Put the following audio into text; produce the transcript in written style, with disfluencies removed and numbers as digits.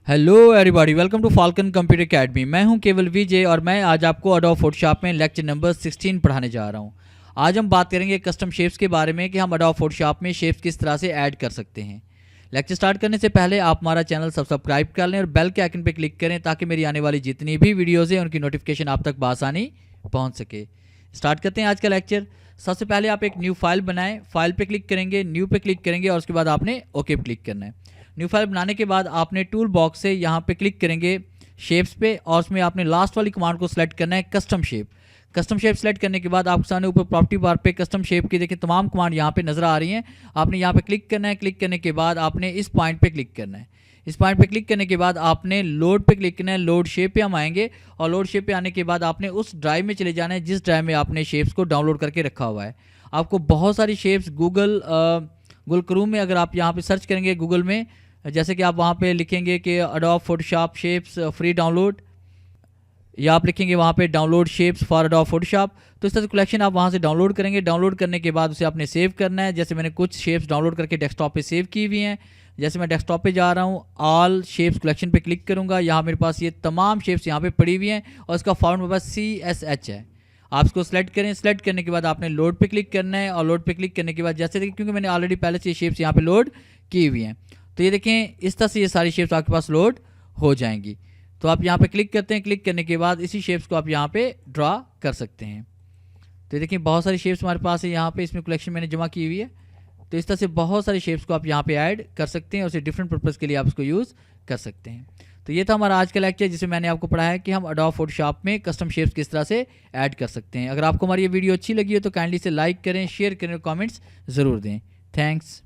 Hello everybody, welcome to Falcon computer academy. मैं हूं केवल विजय और मैं आज आपको एडोब फोटोशॉप में लेक्चर नंबर 16 पढ़ाने जा रहा हूं। आज हम बात करेंगे कस्टम शेप्स के बारे में कि हम एडोब फोटोशॉप में शेप्स किस तरह से ऐड कर सकते हैं। लेक्चर स्टार्ट करने से पहले आप हमारा चैनल सब्सक्राइब कर लें और बेल के आइकन पर क्लिक करें ताकि मेरी आने वाली जितनी भी वीडियोज़ हैं उनकी नोटिफिकेशन आप तक बआसानी पहुँच सके। स्टार्ट करते हैं आज का लेक्चर। सबसे पहले आप एक न्यू फाइल बनाएं, फाइल पे क्लिक करेंगे, न्यू पे क्लिक करेंगे और उसके बाद आपने ओके पे क्लिक करना है। न्यू फाइल बनाने के बाद आपने टूल बॉक्स से यहाँ पे क्लिक करेंगे शेप्स पे और उसमें आपने लास्ट वाली कमांड को सिलेक्ट करना है custom shape. Custom shape select करने के बाद आपके सामने ऊपर प्रॉपर्टी बार पे कस्टम शेप की देखिए तमाम कमांड यहाँ पे नजर आ रही हैं। आपने यहाँ पे क्लिक करना है। क्लिक करने के बाद आपने इस पॉइंट पे क्लिक करना है। इस पॉइंट पे क्लिक करने के बाद आपने लोड पे क्लिक करना है। लोड शेप पे हम आएंगे और लोड शेप पे आने के बाद आपने उस ड्राइव में चले जाना है जिस ड्राइव में आपने शेप्स को डाउनलोड करके रखा हुआ है। आपको बहुत सारी शेप्स गूगल क्रोम में अगर आप यहाँ पे सर्च करेंगे गूगल में, जैसे कि आप वहाँ पे लिखेंगे कि adobe Photoshop shapes free download, या आप लिखेंगे वहाँ पे download shapes for adobe Photoshop, तो इस तरह से कलेक्शन आप वहाँ से डाउनलोड करेंगे। डाउनलोड करने के बाद उसे आपने सेव करना है। जैसे मैंने कुछ शेप्स डाउनलोड करके डेस्कटॉप पे सेव की हुई हैं। जैसे मैं डेस्कटॉप पे जा रहा हूँ, ऑल शेप्स कलेक्शन पे क्लिक करूँगा। यहाँ मेरे पास ये तमाम शेप्स यहाँ पे पड़ी हुई हैं और इसका फॉर्मेट मेरे पास CSH है। आप इसको सेलेक्ट करें। सेलेक्ट करने के बाद आपने लोड पे क्लिक करना है और लोड पे क्लिक करने के बाद जैसे देखिए क्योंकि मैंने ऑलरेडी पहले से ये शेप्स यहाँ पे लोड की हुई हैं, तो ये देखें इस तरह से ये सारी शेप्स आपके पास लोड हो जाएंगी। तो आप यहाँ पे क्लिक करते हैं। क्लिक करने के बाद इसी शेप्स को आप यहाँ पे ड्रा कर सकते हैं। तो देखिए बहुत सारी शेप्स हमारे पास है यहाँ पे, इसमें कलेक्शन मैंने जमा की हुई है। तो इस तरह से बहुत सारी शेप्स को आप यहाँ पे ऐड कर सकते हैं और उसे डिफरेंट पर्पज़ के लिए आप इसको यूज़ कर सकते हैं। तो ये था हमारा आज का लेक्चर जिसमें मैंने आपको पढ़ाया कि हम एडोब फोटोशॉप में कस्टम शेप्स किस तरह से ऐड कर सकते हैं। अगर आपको हमारी ये वीडियो अच्छी लगी हो तो काइंडली से लाइक करें, शेयर करें और कमेंट्स ज़रूर दें। थैंक्स।